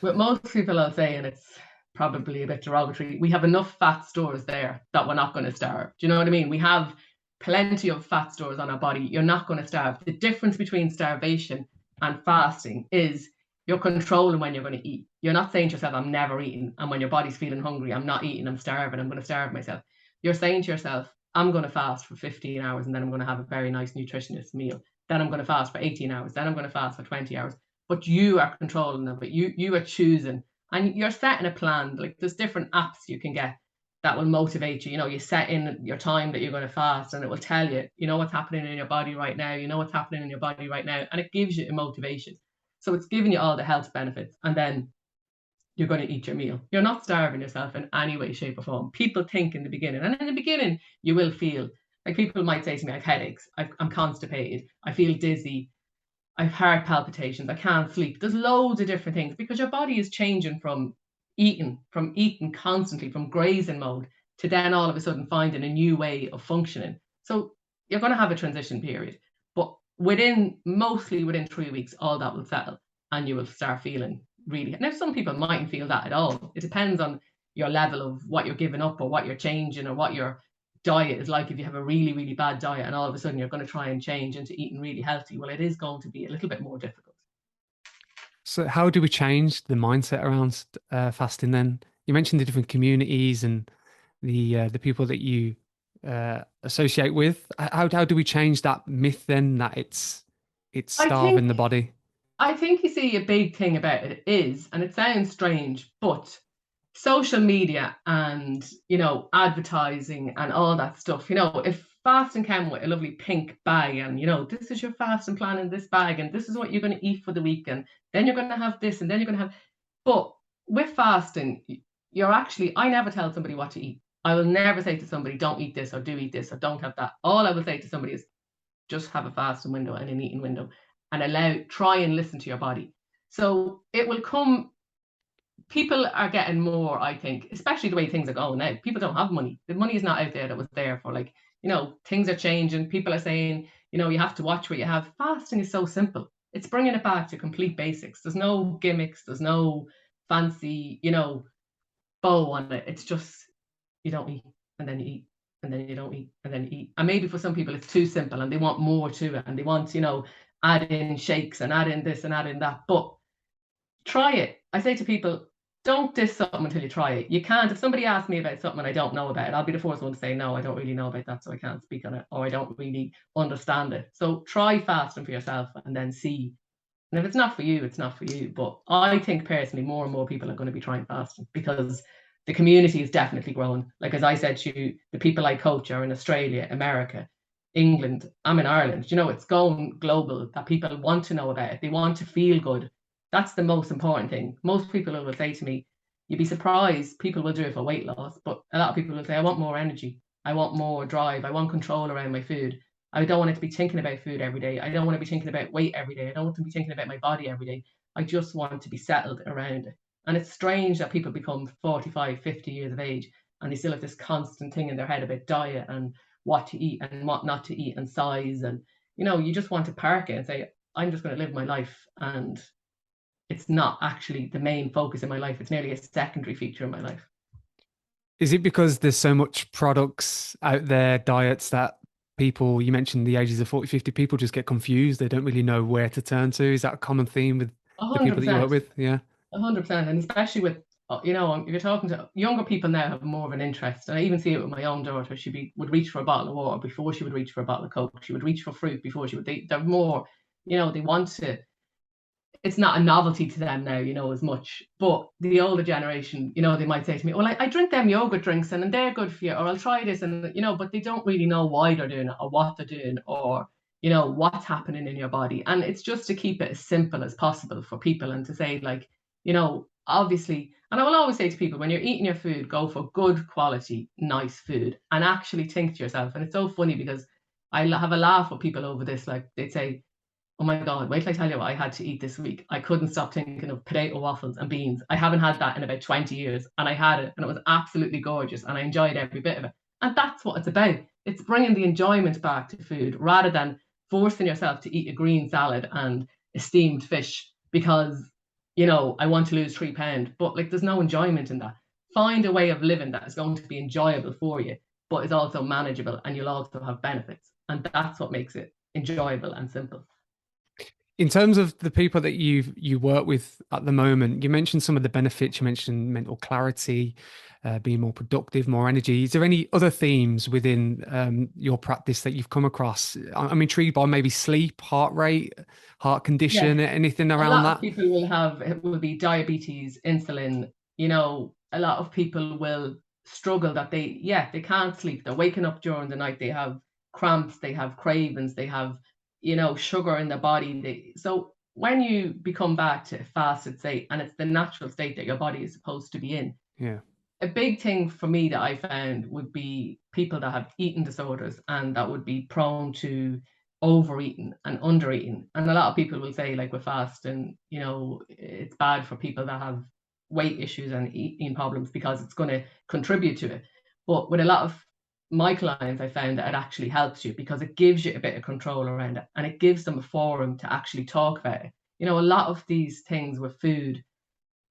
I'll say, and it's probably a bit derogatory, we have enough fat stores there that we're not going to starve. Do you know what I mean? We have plenty of fat stores on our body. You're not going to starve. The difference between starvation and fasting is you're controlling when you're going to eat. You're not saying to yourself, I'm never eating. And when your body's feeling hungry, I'm not eating, I'm starving, I'm going to starve myself. You're saying to yourself, I'm going to fast for 15 hours and then I'm going to have a very nice nutritionist meal. Then I'm going to fast for 18 hours. Then I'm going to fast for 20 hours. But you are controlling of it. You are choosing, and you're setting a plan. Like, there's different apps you can get that will motivate you. You know, you set in your time that you're going to fast and it will tell you, you know what's happening in your body right now. You know what's happening in your body right now. And it gives you a motivation. So it's giving you all the health benefits. And then you're going to eat your meal. You're not starving yourself in any way, shape, or form. People think in the beginning, and in the beginning, you will feel like, people might say to me, I have headaches, I'm constipated, I feel dizzy, I've heart palpitations, I can't sleep. There's loads of different things, because your body is changing from eating constantly, from grazing mode, to then all of a sudden finding a new way of functioning. So you're going to have a transition period, but mostly within 3 weeks, all that will settle and you will start feeling really. Now, some people mightn't feel that at all. It depends on your level of what you're giving up or what you're changing or what your diet is like. If you have a really, really bad diet and all of a sudden you're going to try and change into eating really healthy, well, it is going to be a little bit more difficult. So, how do we change the mindset around fasting? Then you mentioned the different communities and the people that you associate with. How do we change that myth then that it's I starving think the body? I think you see, a big thing about it is, and it sounds strange, but social media and, advertising and all that stuff, if fasting came with a lovely pink bag and, this is your fasting plan in this bag and this is what you're going to eat for the week and then you're going to have this and then you're going to have, but with fasting, I never tell somebody what to eat. I will never say to somebody, don't eat this or do eat this or don't have that. All I will say to somebody is, just have a fasting window and an eating window, and try and listen to your body. So it will come. People are getting more, I think, especially the way things are going now. People don't have money. The money is not out there that was there for, like, things are changing. People are saying, you have to watch what you have. Fasting is so simple. It's bringing it back to complete basics. There's no gimmicks. There's no fancy, bow on it. It's just, you don't eat and then you eat and then you don't eat and then you eat. And maybe for some people it's too simple and they want more to it and they want, add in shakes and add in this and add in that. But try it. I say to people, don't diss something until you try it. You can't. If somebody asks me about something and I don't know about it, I'll be the first one to say, no, I don't really know about that, so I can't speak on it, or I don't really understand it. So try fasting for yourself and then see. And if it's not for you, it's not for you. But I think personally, more and more people are going to be trying fasting because the community is definitely growing. Like, as I said to you, the people I coach are in Australia, America, England. I'm in Ireland. It's going global, that people want to know about it. They want to feel good. That's the most important thing. Most people will say to me, you'd be surprised, people will do it for weight loss, but a lot of people will say, I want more energy. I want more drive. I want control around my food. I don't want it to be thinking about food every day. I don't want to be thinking about weight every day. I don't want to be thinking about my body every day. I just want to be settled around it. And it's strange that people become 45, 50 years of age and they still have this constant thing in their head about diet and what to eat and what not to eat and size. And, you just want to park it and say, I'm just going to live my life. And it's not actually the main focus in my life. It's nearly a secondary feature in my life. Is it because there's so much products out there, diets, that people, you mentioned the ages of 40, 50, people just get confused. They don't really know where to turn to. Is that a common theme with the people that you work 100%. with? Yeah. 100%. And especially with, if you're talking to younger people now, have more of an interest. And I even see it with my own daughter. Would reach for a bottle of water before she would reach for a bottle of Coke. She would reach for fruit before they're more, they want to, it's not a novelty to them now, as much. But the older generation, they might say to me, well, I drink them yogurt drinks and they're good for you, or I'll try this, and but they don't really know why they're doing it or what they're doing, or what's happening in your body. And it's just to keep it as simple as possible for people, and to say, like, obviously, and I will always say to people, when you're eating your food, go for good quality, nice food, and actually think to yourself. And it's so funny because I have a laugh with people over this. Like, they'd say, oh my God, wait till I tell you what I had to eat this week. I couldn't stop thinking of potato waffles and beans. I haven't had that in about 20 years. And I had it, and it was absolutely gorgeous, and I enjoyed every bit of it. And that's what it's about. It's bringing the enjoyment back to food, rather than forcing yourself to eat a green salad and a steamed fish because, I want to lose 3 pounds. But like, there's no enjoyment in that. Find a way of living that is going to be enjoyable for you, but is also manageable, and you'll also have benefits. And that's what makes it enjoyable and simple. In terms of the people that you work with at the moment, you mentioned some of the benefits. You mentioned mental clarity, being more productive, more energy. Is there any other themes within your practice that you've come across? I'm intrigued by maybe sleep, heart rate, heart condition, Yes. anything A around lot of that? people will be diabetes, insulin. A lot of people will struggle that they can't sleep. They're waking up during the night. They have cramps. They have cravings. They have, sugar in their body. So when you become back to a fasted state, and it's the natural state that your body is supposed to be in, Yeah. a big thing for me that I found would be people that have eating disorders and that would be prone to overeating and undereating. And a lot of people will say, like, with fasting, it's bad for people that have weight issues and eating problems because it's going to contribute to it. But with a lot of my clients, I found that it actually helps you because it gives you a bit of control around it, and it gives them a forum to actually talk about it. A lot of these things with food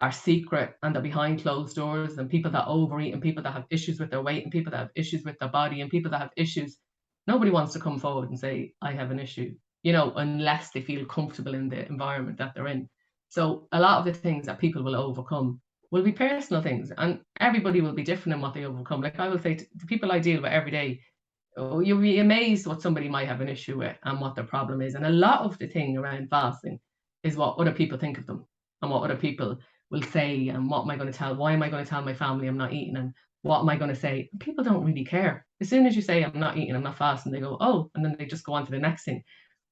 are secret, and they're behind closed doors, and people that overeat, and people that have issues with their weight, and people that have issues with their body, and people that have issues, nobody wants to come forward and say, I have an issue, unless they feel comfortable in the environment that they're in. So a lot of the things that people will overcome will be personal things, and everybody will be different in what they overcome. Like, I will say to the people I deal with every day, oh, you'll be amazed what somebody might have an issue with and what their problem is. And a lot of the thing around fasting is what other people think of them, and what other people will say, and what am I going to tell? Why am I going to tell my family I'm not eating? And what am I going to say? People don't really care. As soon as you say I'm not eating, I'm not fasting, they go, oh, and then they just go on to the next thing.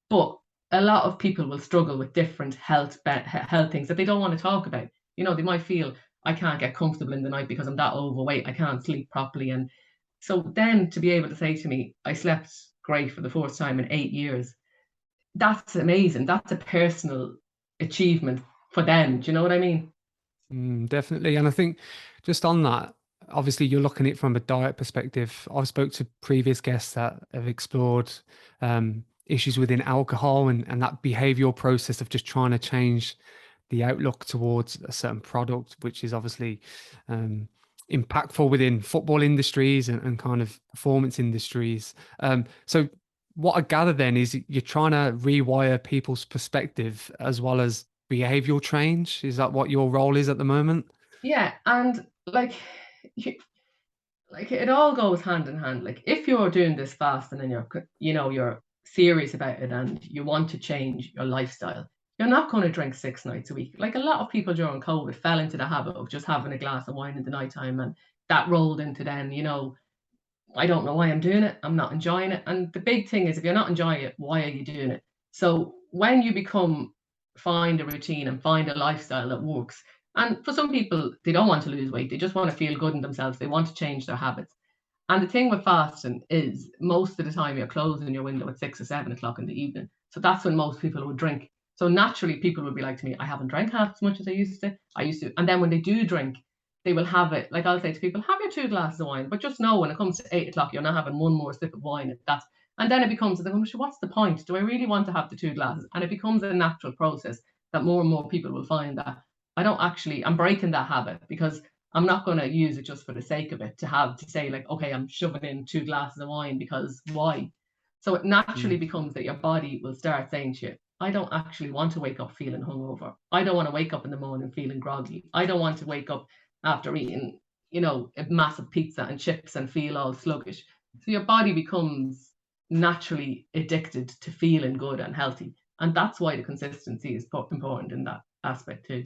But a lot of people will struggle with different health things that they don't want to talk about. They might feel, I can't get comfortable in the night because I'm that overweight. I can't sleep properly. And so then to be able to say to me, I slept great for the first time in 8 years, that's amazing. That's a personal achievement for them. Do you know what I mean? Definitely. And I think just on that, obviously you're looking at it from a diet perspective. I've spoke to previous guests that have explored issues within alcohol and that behavioral process of just trying to change the outlook towards a certain product, which is obviously impactful within football industries and kind of performance industries. So what I gather then is you're trying to rewire people's perspective as well as behavioral change. Is that what your role is at the moment? Yeah, and like, it all goes hand in hand. Like, if you're doing this fast and then you're serious about it and you want to change your lifestyle, you're not going to drink 6 nights a week. Like, a lot of people during COVID fell into the habit of just having a glass of wine in the nighttime, and that rolled into then, I don't know why I'm doing it. I'm not enjoying it. And the big thing is, if you're not enjoying it, why are you doing it? So when you find a routine and find a lifestyle that works. And for some people, they don't want to lose weight. They just want to feel good in themselves. They want to change their habits. And the thing with fasting is, most of the time you're closing your window at 6 or 7 o'clock in the evening. So that's when most people would drink. So naturally, people would be like to me, I haven't drank half as much as I used to. And then when they do drink, they will have it. Like, I'll say to people, have your 2 glasses of wine, but just know when it comes to 8 o'clock, you're not having one more sip of wine. And then it becomes, what's the point? Do I really want to have the 2 glasses? And it becomes a natural process that more and more people will find that I'm breaking that habit, because I'm not going to use it just for the sake of it, to say, like, okay, I'm shoving in 2 glasses of wine because why? So it naturally Mm. becomes that your body will start saying to you, I don't actually want to wake up feeling hungover. I don't want to wake up in the morning feeling groggy. I don't want to wake up after eating, a massive pizza and chips and feel all sluggish. So your body becomes naturally addicted to feeling good and healthy. And that's why the consistency is important in that aspect too.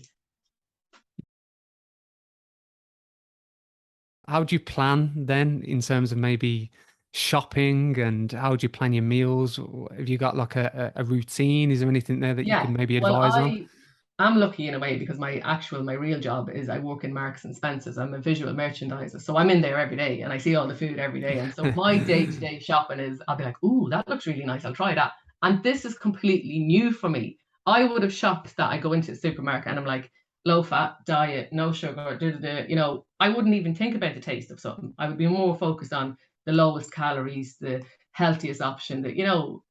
How do you plan then in terms of maybe shopping, and how do you plan your meals? Have you got like a routine? Is there anything there that you Yeah. can maybe Well, advise on? I'm lucky in a way because my real job is I work in Marks and Spencers. I'm a visual merchandiser. So I'm in there every day and I see all the food every day. And so my day-to-day shopping is I'll be like, ooh, that looks really nice. I'll try that. And this is completely new for me. I would have shops that I go into the supermarket and I'm like, low fat, diet, no sugar, I wouldn't even think about the taste of something. I would be more focused on the lowest calories, the healthiest option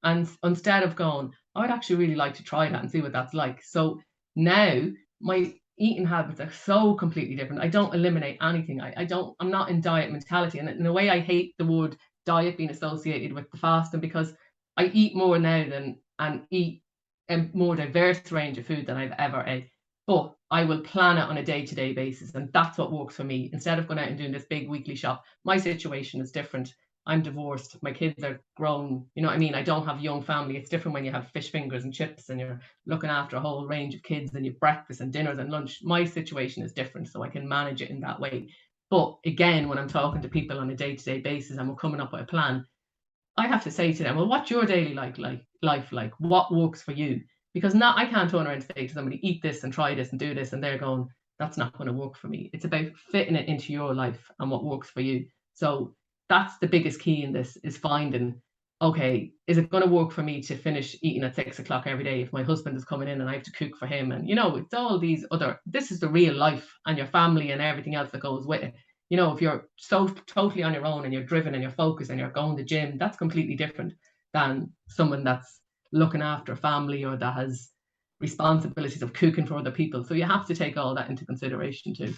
and instead of going, I'd actually really like to try that and see what that's like. So now my eating habits are so completely different. I don't eliminate anything. I'm not in diet mentality. And in a way, I hate the word diet being associated with the fasting because I eat more now and eat a more diverse range of food than I've ever ate. But I will plan it on a day-to-day basis, and that's what works for me. Instead of going out and doing this big weekly shop, my situation is different. I'm divorced. My kids are grown. You know what I mean? I don't have a young family. It's different when you have fish fingers and chips and you're looking after a whole range of kids and you've breakfast and dinners and lunch. My situation is different, so I can manage it in that way. But again, when I'm talking to people on a day-to-day basis and we're coming up with a plan, I have to say to them, well, what's your daily life like? What works for you? Because not I can't turn around and say to somebody, eat this and try this and do this, and they're going, that's not going to work for me. It's about fitting it into your life and what works for you. So that's the biggest key in this is finding, okay, is it going to work for me to finish eating at 6 o'clock every day if my husband is coming in and I have to cook for him? And it's all these other, this is the real life and your family and everything else that goes with it. If you're so totally on your own and you're driven and you're focused and you're going to the gym, that's completely different than someone that's looking after a family or that has responsibilities of cooking for other people. So you have to take all that into consideration too.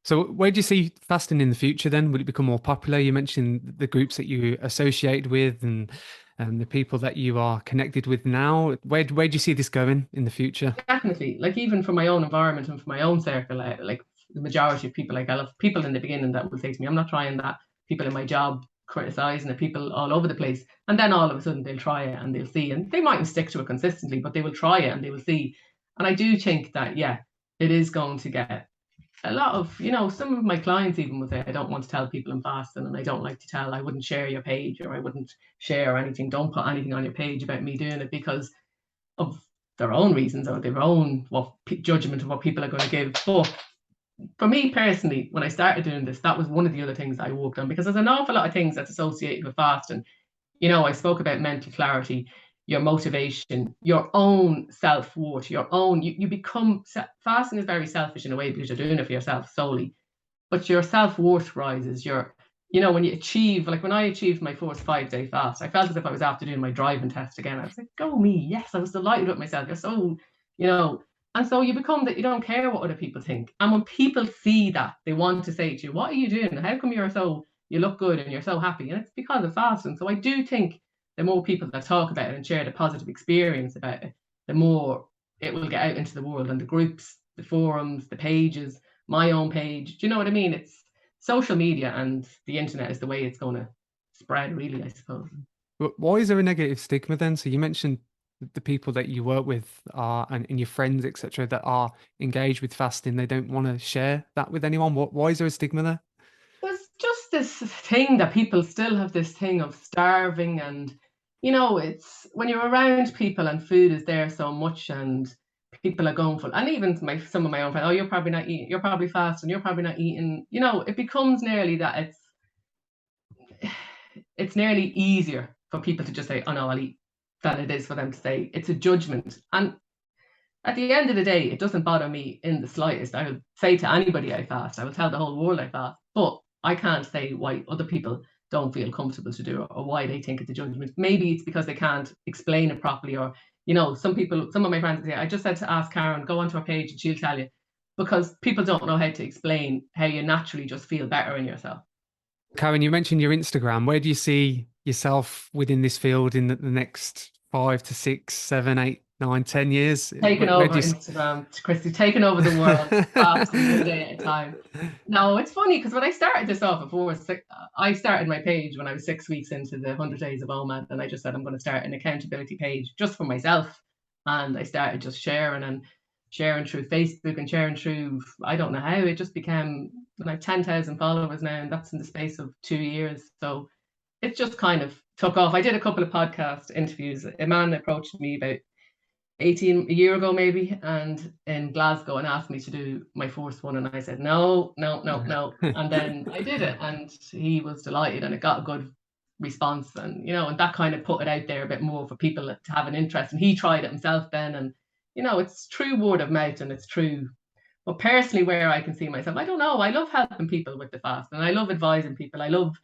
So where do you see fasting in the future then? Will it become more popular? You mentioned the groups that you associate with and the people that you are connected with now. Where do you see this going in the future? Definitely, like even for my own environment and for my own circle, like the majority of people, like I love people in the beginning that will say to me, I'm not trying that. People in my job criticizing it, people all over the place. And then all of a sudden they'll try it and they'll see. And they mightn't stick to it consistently, but they will try it and they will see. And I do think that, yeah, it is going to get a lot of, some of my clients even would say, I don't want to tell people I'm fasting and I don't like to tell, I wouldn't share your page or I wouldn't share anything. Don't put anything on your page about me doing it because of their own reasons or their own judgment of what people are going to give. But for me personally, when I started doing this, that was one of the other things I worked on because there's an awful lot of things that's associated with fasting. I spoke about mental clarity, your motivation, your own self-worth, your own, you become, fasting is very selfish in a way because you're doing it for yourself solely, but your self-worth rises, when you achieve, like when I achieved my first 5-day fast, I felt as if I was after doing my driving test again. I was like, go me, yes, I was delighted with myself. You're so, you know, and so you become that you don't care what other people think. And when people see that, they want to say to you, what are you doing? How come you look good and you're so happy? And it's because of fasting. So I do think the more people that talk about it and share the positive experience about it, the more it will get out into the world and the groups, the forums, the pages, my own page. Do you know what I mean? It's social media and the internet is the way it's going to spread, really, I suppose. But why is there a negative stigma then? So you mentioned the people that you work with are and your friends, etc., that are engaged with fasting, they don't want to share that with anyone. Why is there a stigma there? There's just this thing that people still have this thing of starving, and it's when you're around people and food is there so much, and people are going for, and even some of my own friends, oh, you're probably not eating, you're probably fasting, you're probably not eating. It becomes nearly that it's nearly easier for people to just say, oh no, I'll eat, than it is for them to say it's a judgment. And at the end of the day, it doesn't bother me in the slightest. I will say to anybody I fast, I will tell the whole world I fast, but I can't say why other people don't feel comfortable to do it or why they think it's a judgment. Maybe it's because they can't explain it properly, or some of my friends say, I just said to ask Karen, go onto her page and she'll tell you, because people don't know how to explain how you naturally just feel better in yourself. Karen, you mentioned your Instagram. Where do you see yourself within this field in the next 5 to 6, 7, 8 9, 10 years? Taken Where over do you? Instagram, Christy, taken over the world, fasting one day at a time. No, it's funny because when I started this off before, I started my page when I was 6 weeks into the 100 days of OMAD, and I just said I'm going to start an accountability page just for myself, and I started just sharing through Facebook and sharing through, I don't know how, it just became like 10,000 followers now, and that's in the space of 2 years. So it just kind of took off. I did a couple of podcast interviews. A man approached me about a year ago maybe, and in Glasgow, and asked me to do my first one, and I said no, no, no, no, and then I did it, and he was delighted, and it got a good response, and and that kind of put it out there a bit more for people to have an interest, and he tried it himself then, and it's true word of mouth, and it's true. But personally, where I can see myself, I don't know, I love helping people with the fast, and I love advising people. I love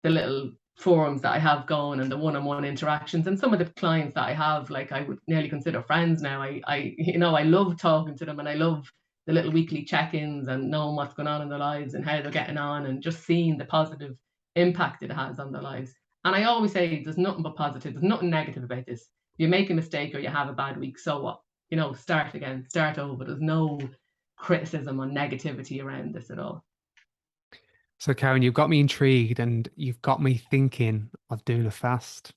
the little forums that I have going and the one-on-one interactions, and some of the clients that I have, like, I would nearly consider friends now. I love talking to them, and I love the little weekly check-ins and knowing what's going on in their lives and how they're getting on, and just seeing the positive impact it has on their lives. And I always say there's nothing but positive, there's nothing negative about this. If you make a mistake or you have a bad week, so what? Start again, start over. There's no criticism or negativity around this at all. So, Karen, you've got me intrigued and you've got me thinking of doing a fast.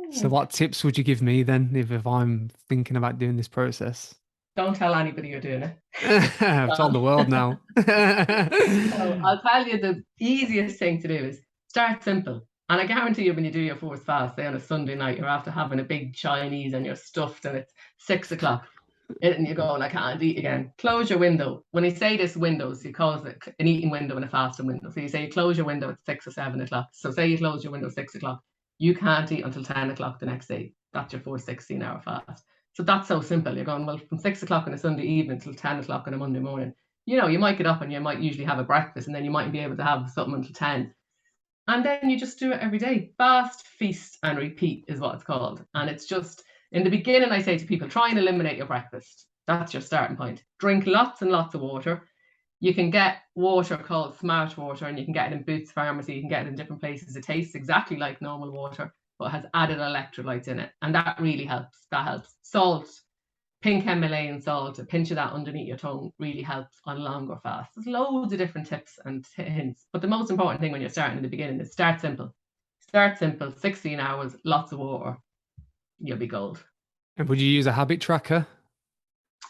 So, Ooh. what tips would you give me then if I'm thinking about doing this process? Don't tell anybody you're doing it. I've told the world now. So I'll tell you, the easiest thing to do is start simple. And I guarantee you, when you do your first fast, say on a Sunday night, you're after having a big Chinese and you're stuffed and it's 6 o'clock, and you're going, I can't eat again. Close your window. When you say this windows, you call it an eating window and a fasting window. So you say you close your window at 6 or 7 o'clock. So say you close your window at 6 o'clock, you can't eat until 10 o'clock the next day. That's your first 16-hour fast. So that's so simple. You're going, well, from 6 o'clock on a Sunday evening till 10 o'clock on a Monday morning. You might get up and you might usually have a breakfast, and then you mightn't be able to have something until 10. And then you just do it every day. Fast, feast, and repeat is what it's called. And it's just, in the beginning, I say to people, try and eliminate your breakfast. That's your starting point. Drink lots and lots of water. You can get water called smart water, and you can get it in Boots Pharmacy. You can get it in different places. It tastes exactly like normal water, but has added electrolytes in it. And that really helps. That helps. Salt, pink Himalayan salt, a pinch of that underneath your tongue really helps on longer fasts. There's loads of different tips and hints, but the most important thing when you're starting in the beginning is start simple. Start simple, 16 hours, lots of water, you'll be gold. And would you use a habit tracker?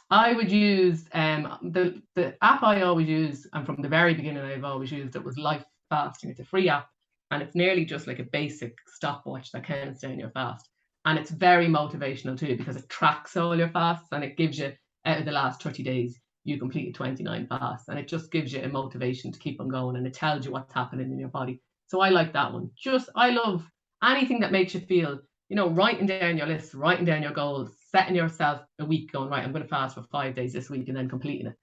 I would use the app I always use, and from the very beginning I've always used it, was Life Fasting. It's a free app, and it's nearly just like a basic stopwatch that counts down your fast. And it's very motivational too, because it tracks all your fasts, and it gives you, out of the last 30 days, you completed 29 fasts. And it just gives you a motivation to keep on going, and it tells you what's happening in your body. So I like that one. I love anything that makes you feel, writing down your list, writing down your goals, setting yourself a week, going, right, I'm going to fast for 5 days this week, and then completing it.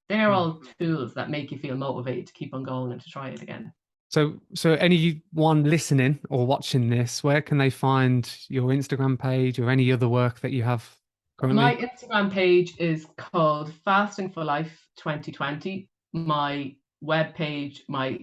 They're all tools that make you feel motivated to keep on going and to try it again. So anyone listening or watching this, where can they find your Instagram page or any other work that you have currently? My Instagram page is called Fasting for Life 2020. My web page, my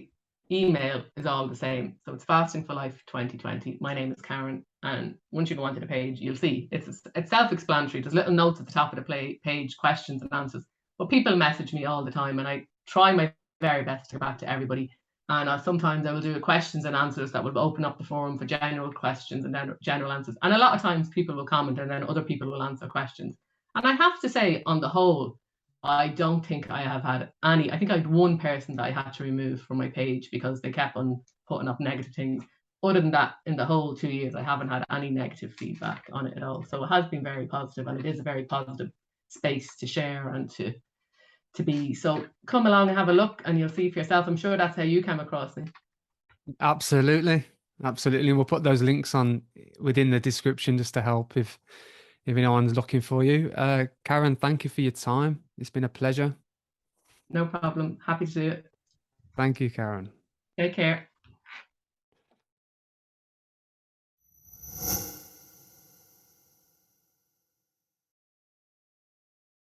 email is all the same. So it's Fasting for Life 2020. My name is Karen. And once you go onto the page, you'll see it's self-explanatory. There's little notes at the top of the page, questions and answers. But people message me all the time, and I try my very best to get back to everybody. And sometimes I will do questions and answers that will open up the forum for general questions and then general answers. And a lot of times people will comment, and then other people will answer questions. And I have to say, on the whole, I don't think I have had any. I think I had one person that I had to remove from my page because they kept on putting up negative things. Other than that, in the whole 2 years, I haven't had any negative feedback on it at all. So it has been very positive, and it is a very positive space to share and to be. So come along and have a look, and you'll see for yourself. I'm sure that's how you came across me. Absolutely. And we'll put those links on within the description just to help if anyone's looking for you. Karen, thank you for your time. It's been a pleasure. No problem. Happy to do it. Thank you, Karen. Take care.